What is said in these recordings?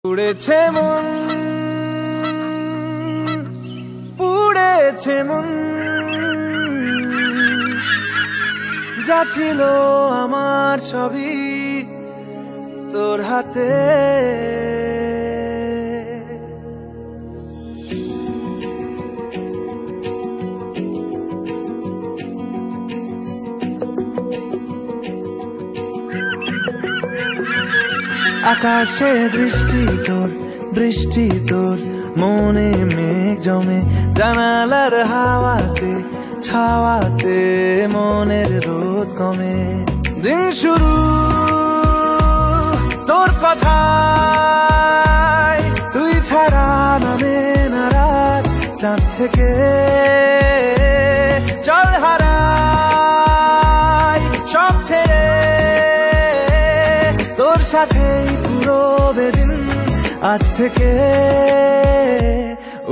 উড়েছে মন, পুড়েছে মন, যা ছিল আমার সবই তোর হাতে। আকাশে দৃষ্টি তোর, বৃষ্টি তোর, মনে মেঘ জমে, জানালার হাওয়াতে ছাওয়াতে মনের রোদ কমে। দিন শুরু তোর কথায়, তুই ছাড়া নামে না রাত, চাঁদ থেকে চল হারাই সব ছেড়ে, তোর সাথেই পুরো বেদিন আজ থেকে।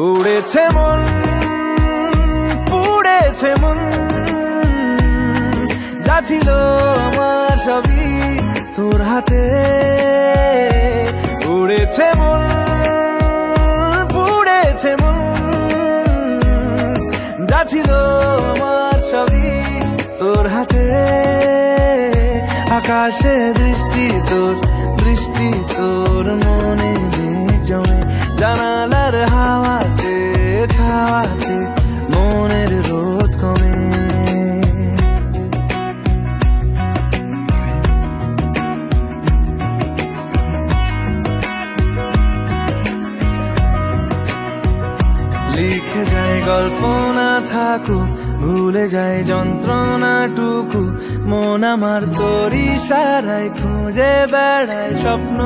উড়েছে মন, পুড়েছে মন, যা ছিল আমার সবই তোর হাতে। উড়েছে মন, পুড়েছে মন, যা ছিল আমার সবই তোর হাতে। আকাশে দৃষ্টি তোর, বৃষ্টি তোর, মনে মেঘ জমে, জানালার হাওয়াতে ছাওয়াতে মনের রোদ কমে। লিখে যায় গল্প না থাকুক, ভুলে যায় যন্ত্রণাটুকু, মন আমার তোর ইশারায় খুঁজে বেড়ায় স্বপ্ন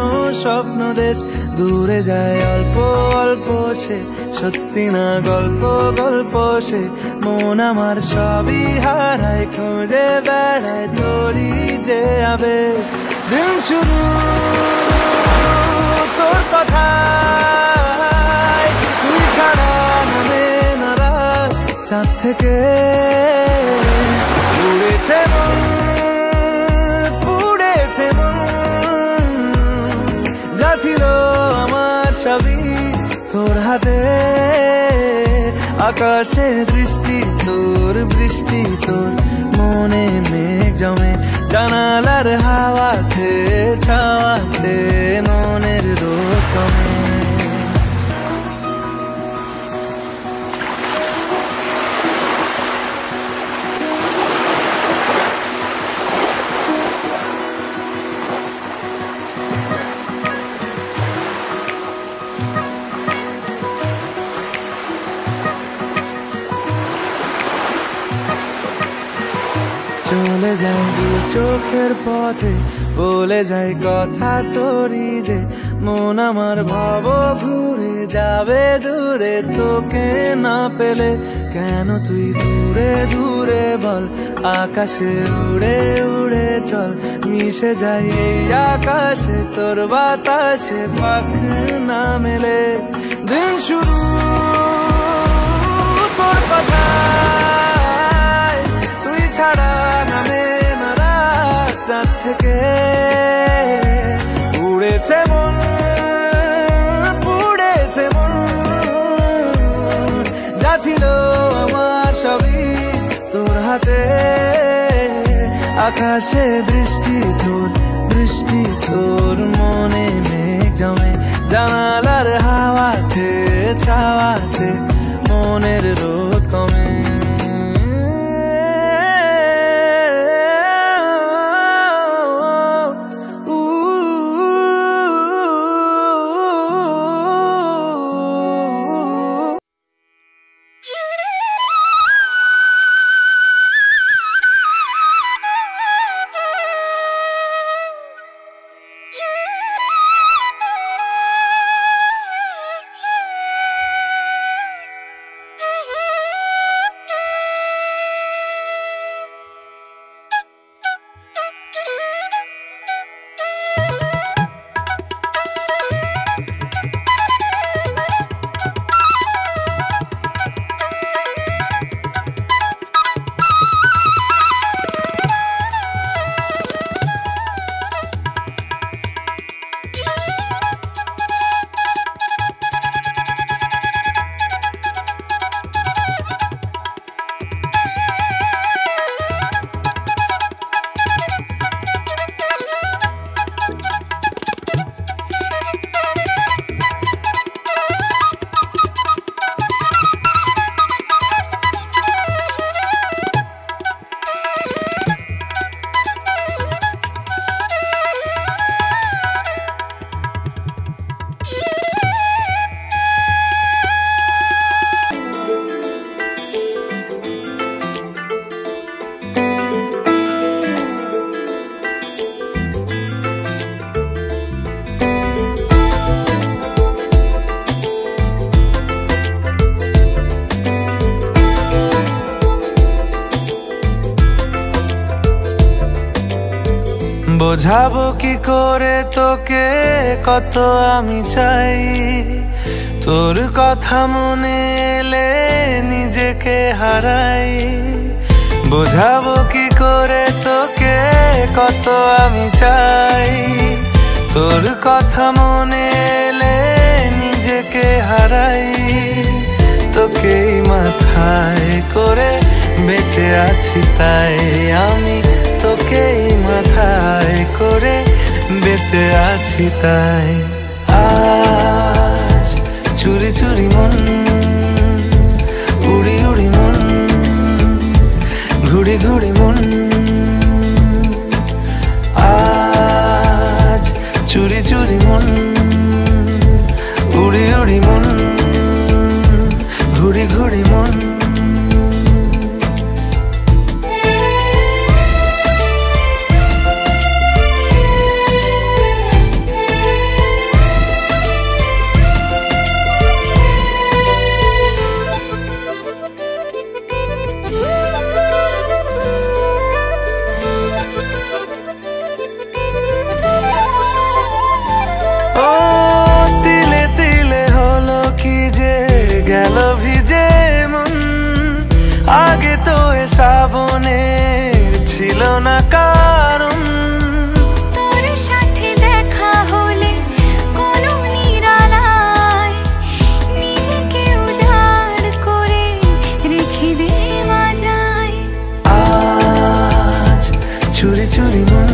স্বপ্ন দেশ। দূরে যায় অল্প অল্প সে, সত্যি না গল্প গল্প সে, মন আমার সবই হারায় খুঁজে বেড়ায় তোরই যে আবেশ। দিন শুরু তোর কথায়, তুই ছাড়া নামে না রাত, চাঁদ থেকে উড়েছে মন, পুড়েছে মন, যা ছিল আমার সবই তোর হাতে। আকাশে দৃষ্টি তোর, বৃষ্টি তোর, মনে মেঘ জমে, জানালার হাওয়াতে ছাওয়াতে মনের রোদ কমে। চলে যায় দু চোখের পথে, বলে যায় কথা তোরই যে, মন আমার ভাব ঘুরে যাবে দূরে তোকে না পেলে। কেন তুই দূরে দূরে বল, আকাশে উড়ে উড়ে চল, মিশে যায় এই আকাশে তোর বাতাসে পাখ না মেলে। দিন শুরু তোর কথায়, তুই ছাড়া নামে না রাত, চাঁদ থেকে উড়েছে মন, পুড়েছে মন, যা ছিল আমার সবই তোর হাতে। আকাশে দৃষ্টি তোর, বৃষ্টি তোর, মনে মেঘ জমে, জানালার হাওয়াতে ছাওয়াতে মনের রোদ কমে। বোঝাবো কি করে তোকে কত আমি চাই, তোর কথা মনে এলে নিজেকে হারাই। বোঝাবো কি করে তোকে কত আমি চাই, তোর কথা মনে এলে নিজেকে হারাই। তোকেই মাথায় করে বেঁচে আছি তাই আমি, তোকেই মাথায় করে বেঁচে আছি তাই। আজ চুরি চুরি মন, উড়ি উড়ি মন, ঘুড়ি ঘুড়ি মন। আজ চুরি চুরি মন, উড়ি উড়ি মন, ঘুড়ি ঘুড়ি মন। গেল ভিজে মন, আগে তো এ শ্রাবণের ছিল না কারণ। তোর সাথে দেখা হলে কোনো নিরালায় নিজেকে উজাড় করে রেখে দে মাঝায়। আজ চুরি চুরি মন,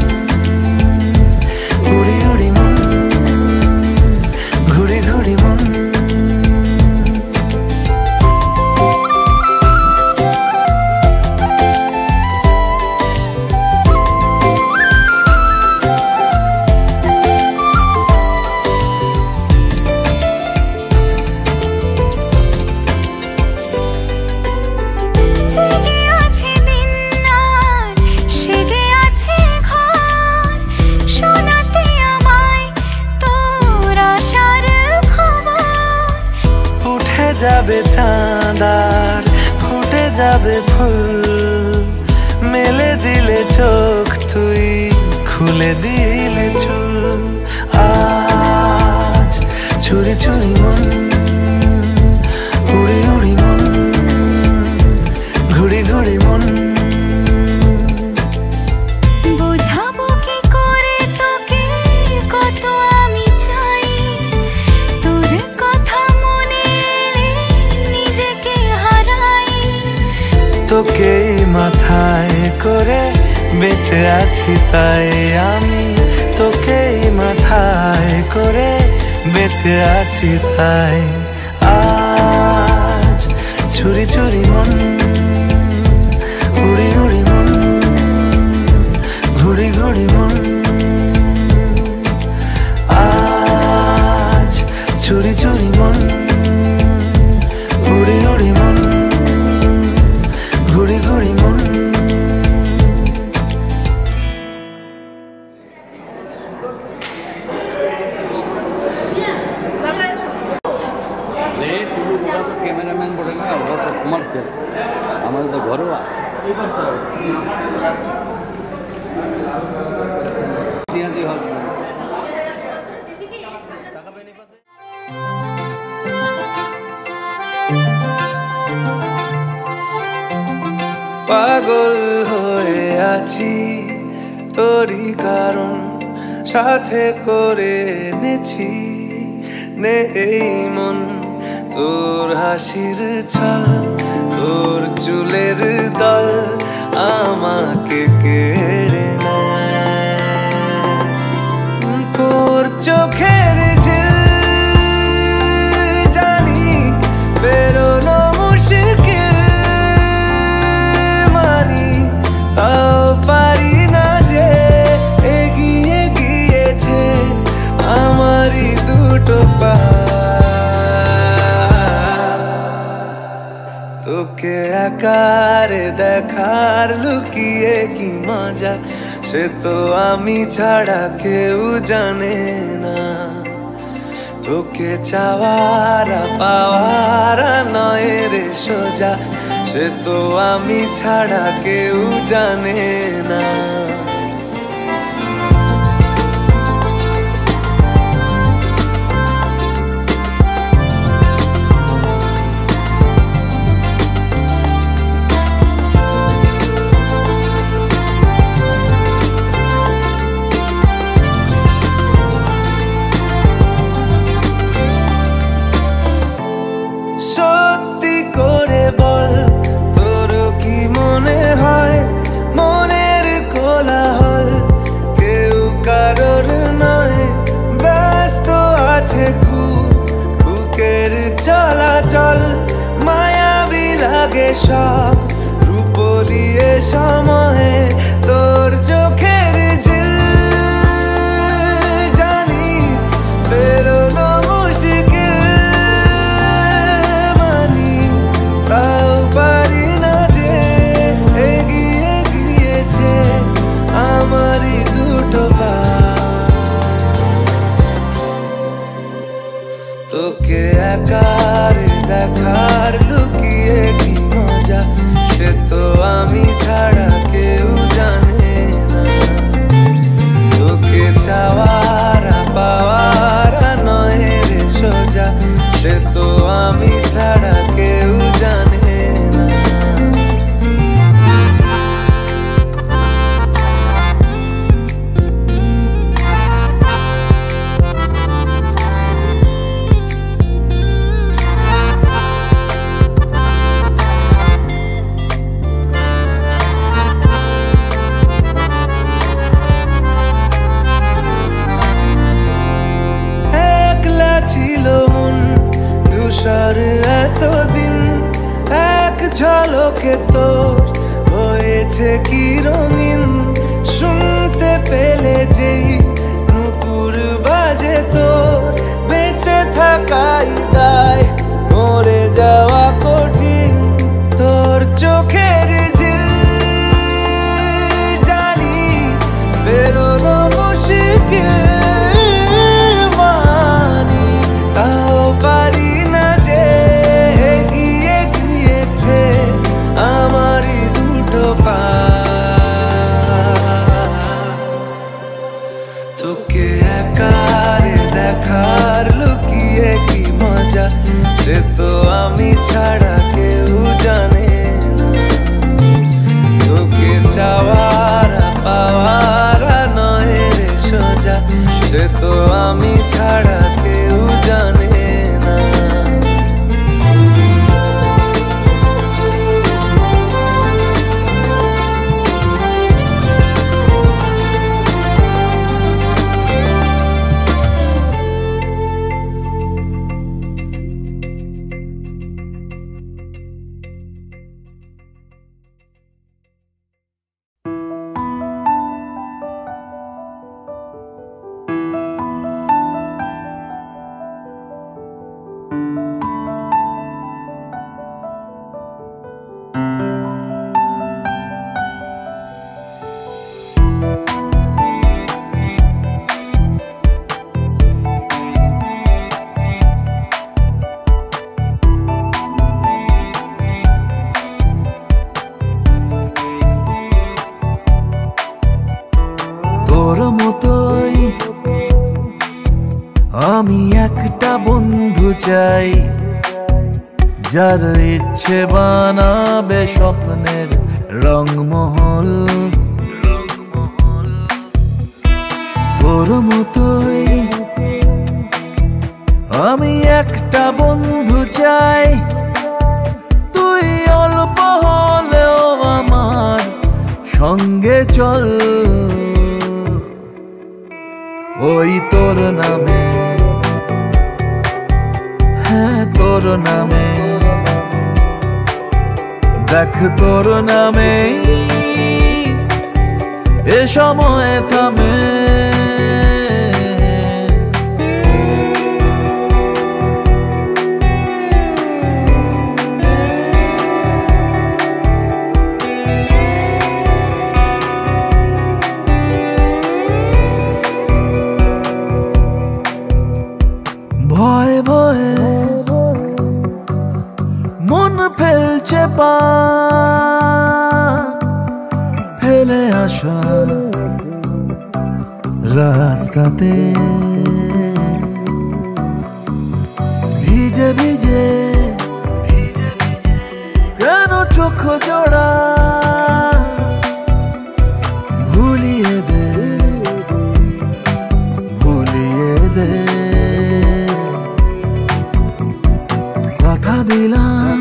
উড়ি উড়ি মন, ঘুড়ি ঘুড়ি মন। যাবে চাঁদার ফুটে যাবে ফুল, মেলে দিলে চোখ তুই খুলে দিলে চুল। আজ চুরি চুরি মন, উড়ি উড়ি মন, ঘুড়ি ঘুড়ি মন। বোঝাবো কি করে তোকে কত আমি চাই, তোর কথা মনে এলে নিজেকে হারাই। তোকেই মাথায় করে বেঁচে আছি তাই আমি, তোকেই মাথায় করে বেঁচে আছি তাই। আজ চুরি চুরি মন, উড়ি উড়ি মন, ঘুড়ি ঘুড়ি মন। আজ চুরি চুরি মন, উড়ি উড়ি মন, ঘুড়ি ঘুড়ি মন। ক্যামেরাম্যান বলে না, ওরা তো কমার্শিয়াল, আমাদের তো ঘরোয়া। পাগল হয়ে আছি তোরই কারণ, সাথে করে এনেছি নে এই মন। তোর হাসির ছল, তোর চুলের দল আমাকে কেড়ে নেয়। তোর চোখের ঝিল জানি বেরোনো মুশকিল, মানি তাও পারি না যে এগিয়ে গিয়েছে আমারই দুটো পা। তোকে আকারে দেখার লুকিয়ে কি মজা, সে তো আমি ছাড়া কেউ জানে না। তোকে চাওয়ারা পাওয়ারা নয় রে সোজা, সে তো আমি ছাড়া কেউ জানে না। আছে খুব বুকের চলাচল, মায়াবী লাগে সব রূপলিয়ে সময়ে তোর চোখের ঝিল। জানি বেরোনো মুশকিল, মানি তাও পারি না যে এগিয়ে গিয়েছে আমারই দুটো পা। তোকে একারে দেখার লুকিয়ে কি মজা, সে তো আমি ছাড়া কেউ জানে না। তোকে চাওয়ারা পাওয়ারা নয় রে সোজা, সে তো আমি ছাড়া কেউ জানে না। ছিল মন ধূসর এতদিন, এক ঝলকে তোর হয়েছে কি রঙিন। শুনতে পেলে যেই নুপুর বাজে তোর, বেঁচে থাকাই দায় মরে যাওয়া কঠিন। তোর চোখের ঝিল জানি বেরোনো মুশকিল, তাও পারি না যে এগিয়ে গিয়েছে আমারই দুটো পা। তোকে একারে দেখার লুকিয়ে কি মজা, সে তো আমি ছাড়া কেউ জানে না। তোকে চাওয়ারা পাওয়ারা নয় রে সোজা, সে তো আমি ছাড়া কেউ জানে না। তোর মতোই আমি একটা বন্ধু চাই, যার ইচ্ছে বানাবে স্বপ্নের রংমহল। তোর মতোই আমি একটা বন্ধু চাই, তুই অল্প হলেও আমার সঙ্গে চল। ওই তোর নামে, হ্যাঁ তোর নামে, দেখ তোর নামে এ সময় থামে। ভয়ে ভয়ে মন ফেলছে পা, ফেলে আসা রাস্তাতে ভিজে ভিজে কেন চোখ জোড়া, ভুলিয়ে দে ভুলিয়ে দে। কথা দিলাম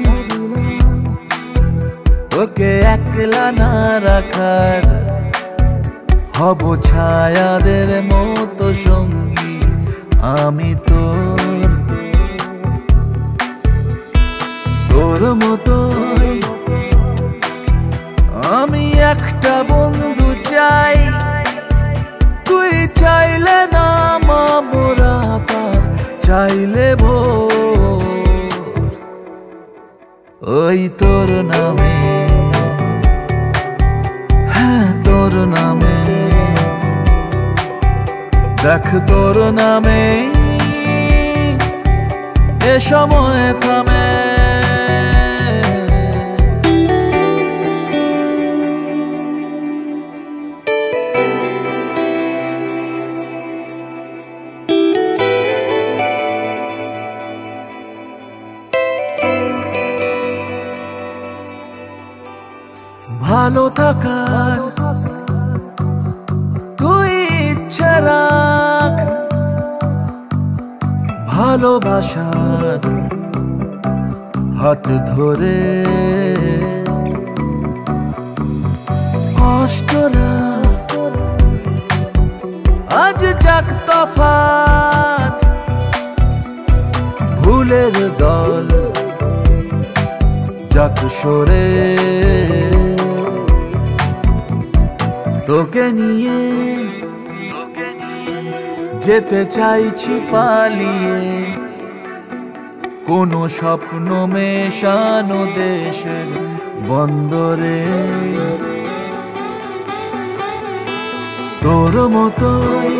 তোকে একলা না রাখার, হব ছায়াদের মতো সঙ্গী আমি তো। মতোই আমি একটা বন্ধু চাই, তুই চাইলে না মামরা তার চাইলে ভোর, ওই তোর নামে, হ্যাঁ তোর নামে, দেখ তোর নামে এ সময় থামে। ভালো থাকার তুই ইচ্ছে রাখ, ভালোবাসার হাত ধরে, কষ্ট না আজ যাক তফাৎ, ভুলের দল যাক সরে, তোকে নিয়ে যেতে চাইছি পালিয়ে, কোনো স্বপ্ন মেশানো দেশের বন্দরে, তোর মতোই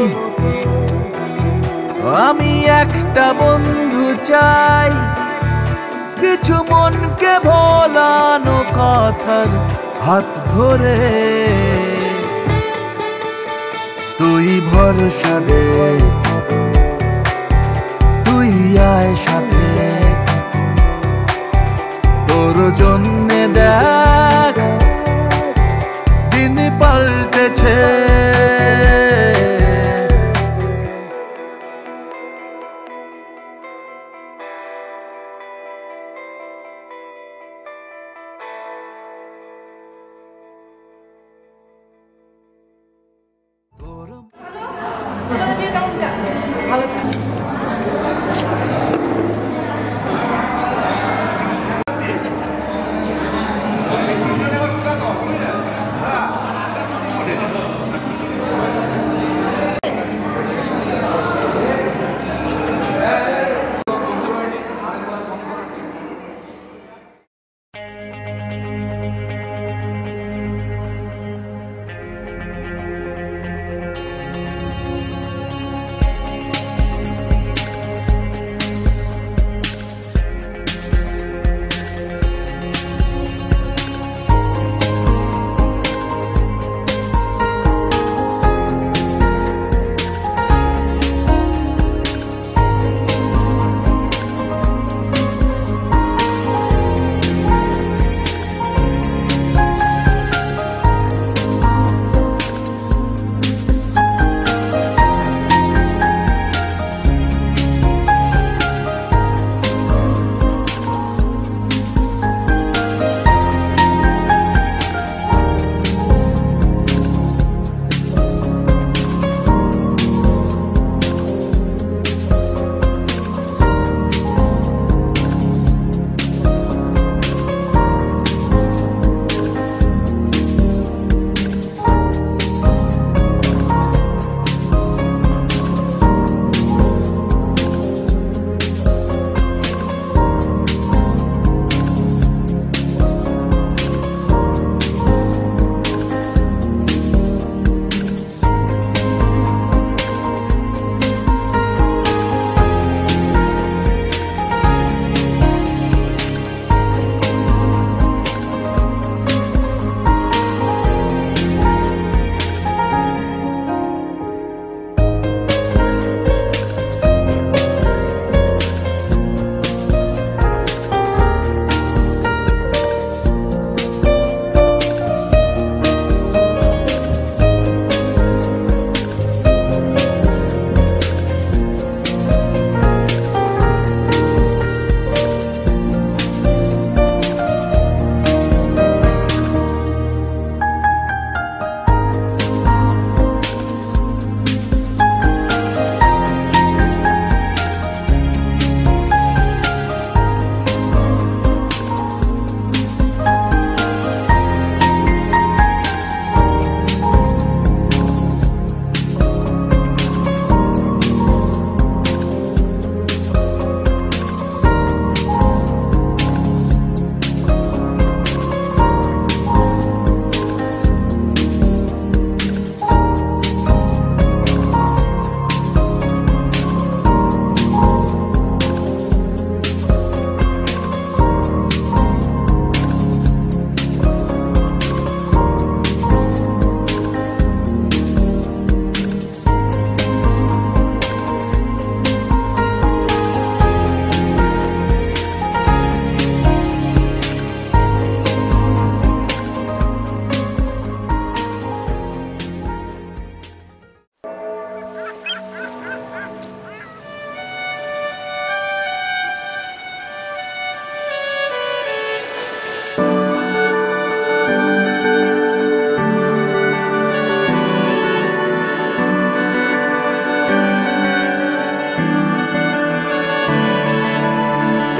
আমি একটা বন্ধু চাই, কিছু মনকে ভোলানো কথার হাত ধরে, তুই ভরসা দে, তুই আয় সাথে, তোর জন্যে দেখ দিন পাল্টেছে।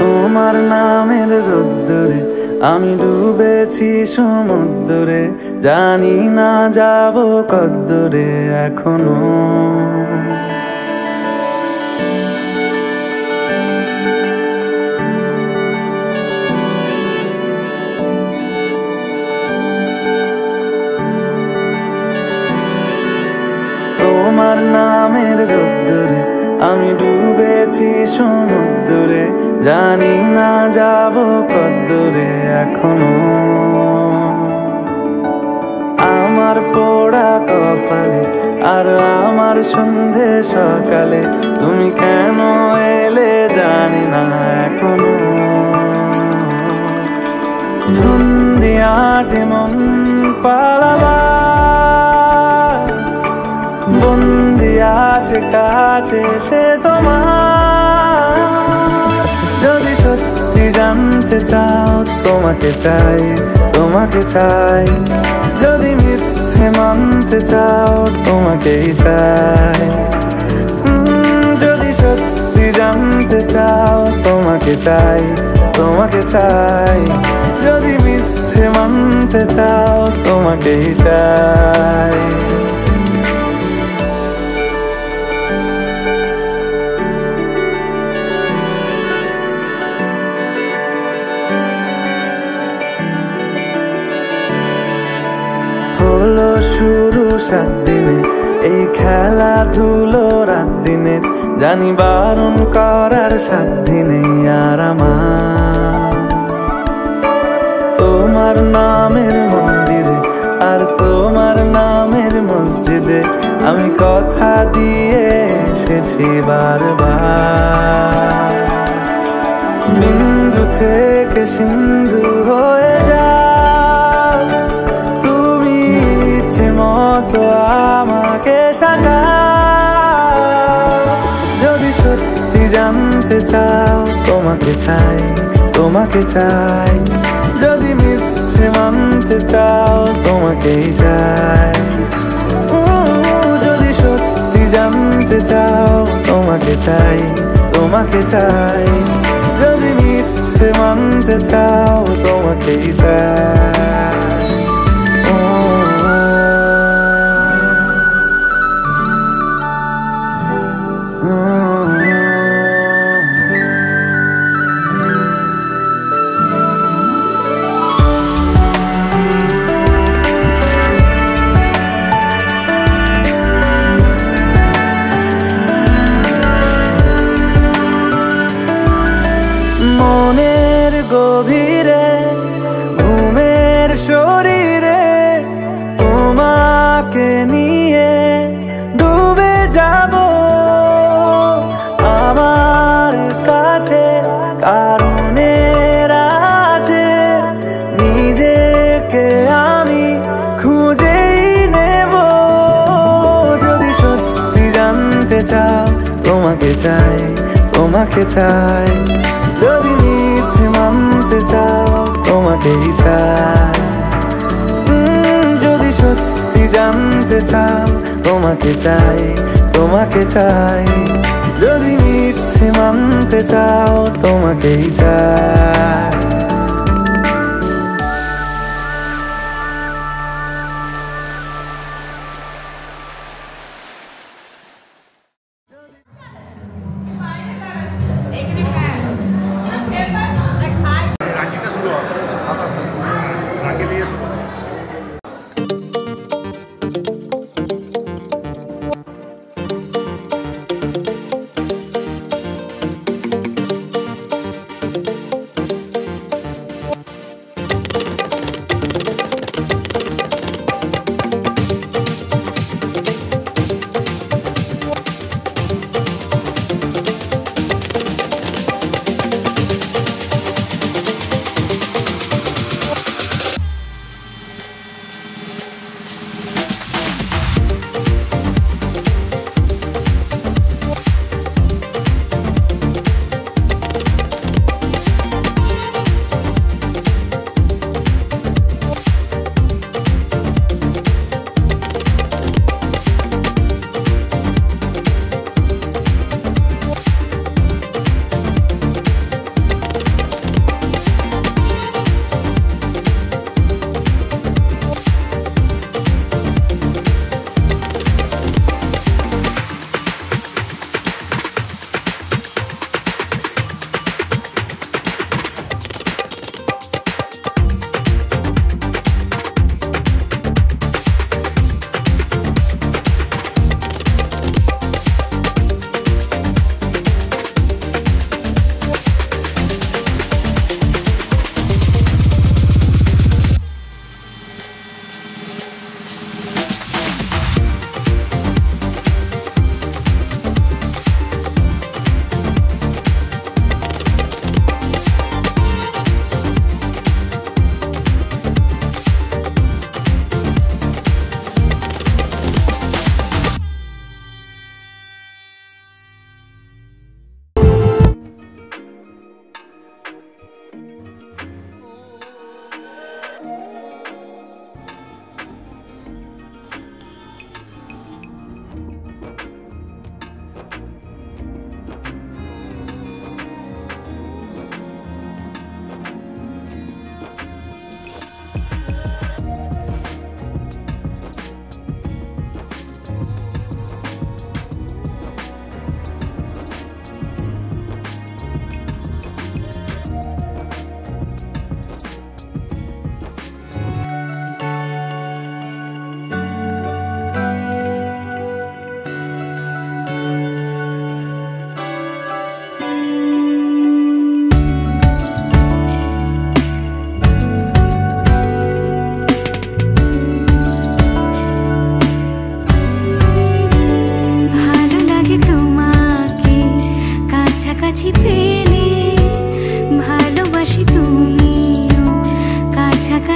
তোমার নামের রোদ্দুরে আমি ডুবেছি সমুদ্রে, জানি না যাব কদ্দুরে এখনো। তোমার নামের রোদ্দুরে আমি ডুবেছি সমুদ্রে, জানি না যাব কদ্দুরে এখনো। আমার পোড়া কপালে আর আমার সন্ধে সকালে তুমি কেন এলে জানি না এখনো। ধুন্দিয়াটে মন পালাবা বন্দি আছে কাছে সে তোমার। যদি সত্যি জানতে চাও তোমাকে চাই, তোমাকে চাই। যদি মিথ্যে মানতে চাও তোমাকেই চাই। যদি সত্যি জানতে চাও তোমাকে চাই, তোমাকে চাই। যদি মিথ্যে মানতে চাও তোমাকেই চাই। হলো শুরু 7 দিনে এই খেলাধুলো রাত দিনের, জানি বারণ করার সাধ্য নেই আর আমার। তোমার নামের মন্দিরে আর তোমার নামের মসজিদে আমি কথা দিয়ে এসেছি বারবার। বিন্দু থেকে সিন্ধু হয়ে যা তুমি, ইচ্ছে মতো আমাকে সাজা। যদি সত্যি জানতে চাও তোমাকে চাই, তোমাকে চাই। যদি মিথ্যে মানতে চাও তোমাকেই চাই। যদি সত্যি জানতে চাও তোমাকে চাই, তোমাকে চাই। যদি মিথ্যে মানতে চাও তোমাকেই চাই। মনের গভীরে ঘুমের শরীরে তোমাকে নিয়ে ডুবে যাব। আমার কাছে কারণের আছে, নিজেকে আমি খুঁজেই নেব। যদি সত্যি জানতে চাও তোমাকে চাই, তোমাকে চাই। যদি মিথ্যে মানতে চাও তোমাকেই চাই। যদি সত্যি জানতে চাও তোমাকে চাই, তোমাকে চাই। যদি মিথ্যে মানতে চাও তোমাকেই চাই। রাখিটা শুরু হবে 27 রাখি দিয়ে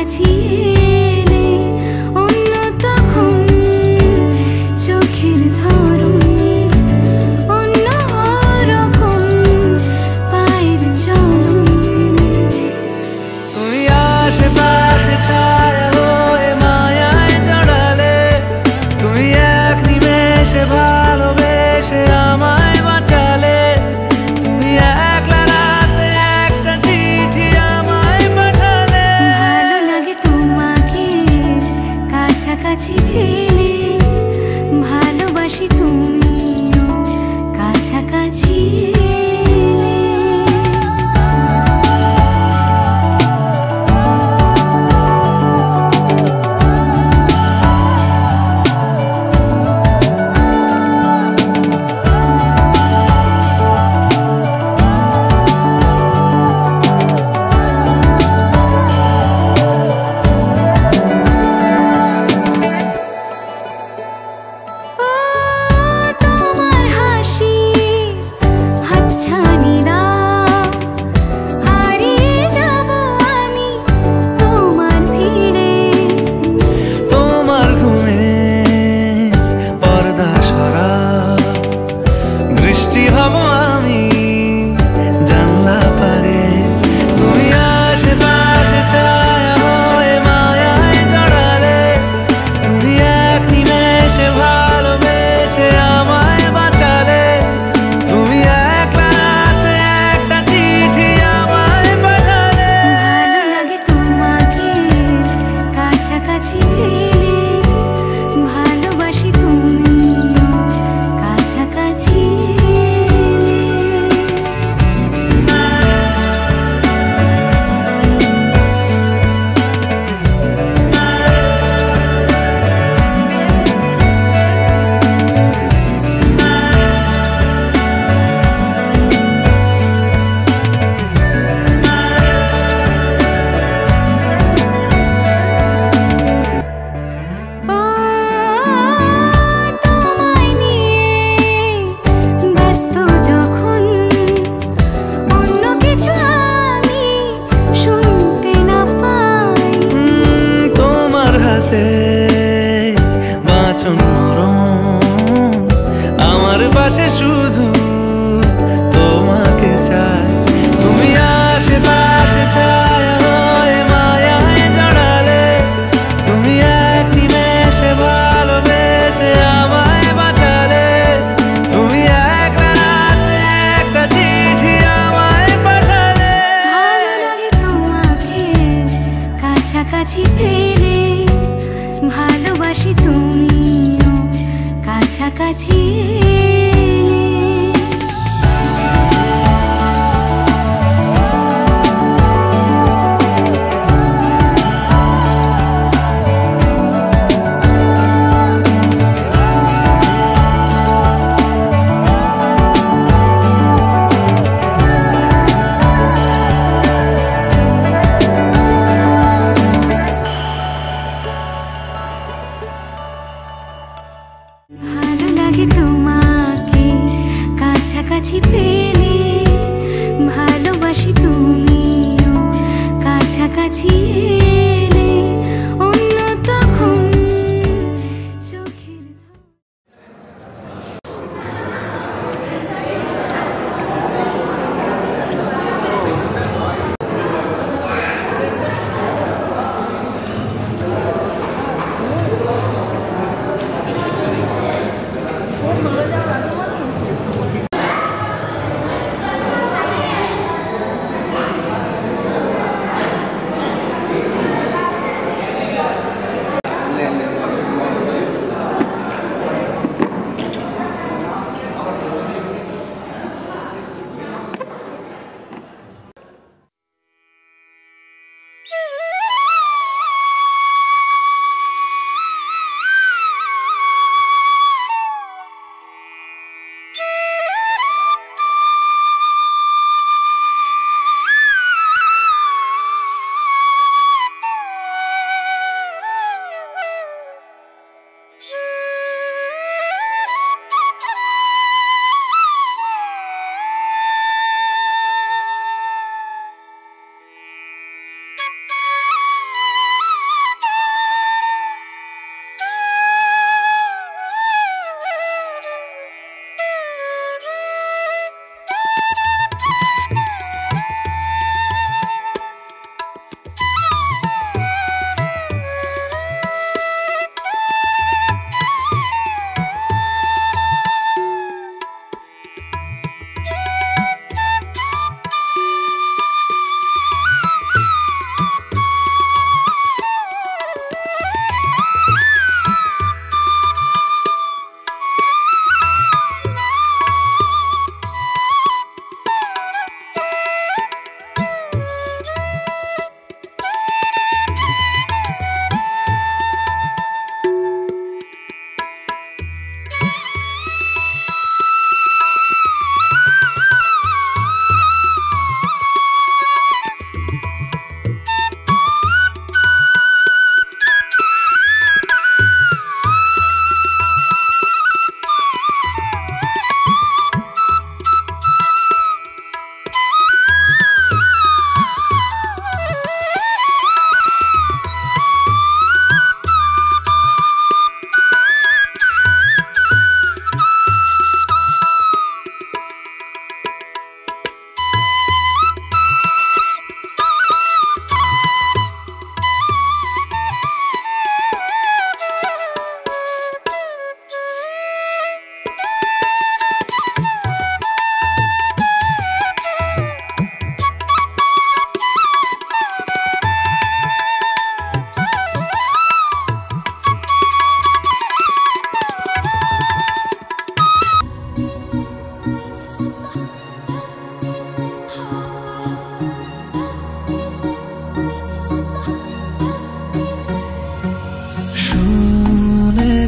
কাছাকাছি এলে অন্য তখন চোখের ধরন অন্য রকম পায়ের চলন। তুমি আশেপাশে ছায়া হয়ে মায়ায় জড়ালে, তুমি এক নিমেষে ভালোবেসে আমায় বাঁচালে, তুমি একলা রাতে একটা চিঠি আমায় পাঠালে। ভালো লাগে তোমাকে কাছাকাছি পেলে, ভালোবাসি তুমিও কাছাকাছি আমার পাশে শুধু তোমাকে চাই। তুমি আশেপাশে ছায়া হয়ে মায়ায় জড়ালে, তুমি এক নিমেষে ভালোবেসে আমায় বাঁচালে, তুমি এক রাতে একটা চিঠি আমায় পাঠালে। ভালো লাগে তোমাকে কাছাকাছি পেলে, ভালোবাসি তুমিও কাছাকাছি ভালো লাগে তোমাকে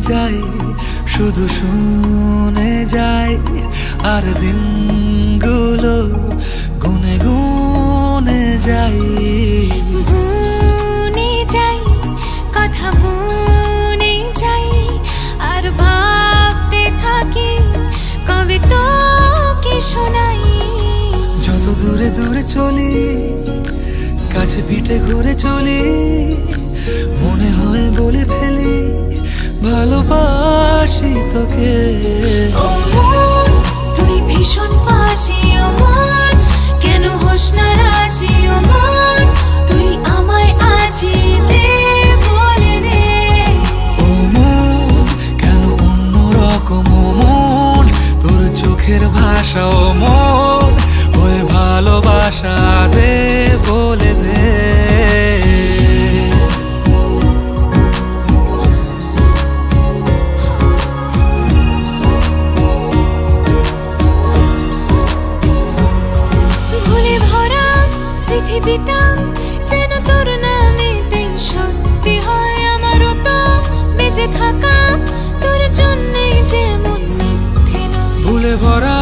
যাই শুধু শুনে যাই আর দিনগুলো গুনে গুনে যাই গুনে যাই কথা মনে যাই আর ভাবতে থাকি কবে তোকে শোনাই যত দূরে দূরে চলি কাছে পিঠে ঘুরে চলি মনে হয় বলে ফেলি ভালোবাসি তোকে ও মন তুই ভীষণ পাজি ও মন কেন হোস না রাজি ও মন তুই আমায় আজি দে বলে দে ও মন কেন অন্য রকম ও মন তোর চোখের ভাষা ও মন হয়ে ভালোবাসা দে বলে দে পৃথিবীটা যেন তোর নামেতেই সত্যি হয় আমারও তো বেঁচে থাকা তোর জন্যই যেমন মিথ্যে নয় ভুলে ভরা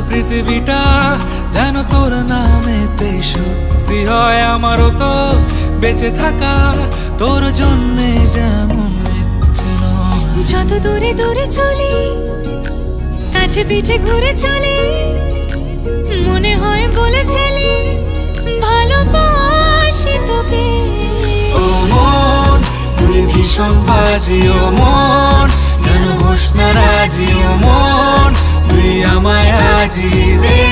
পৃথিবীটা যেন তোর নামেতেই সত্যি হয় আমারও তো বেঁচে থাকা তোর জন্যে যেমন মিথ্যে নয় যত দূরে দূরে চলি কাছে পিঠে ঘুরে চলি মনে হয় বলে ফেলি ভালোবাসি তোকে ও মন তুই ভীষণ বাজি ও মন কেন হোস না রাজি ও মন তুই আমায় আজি দে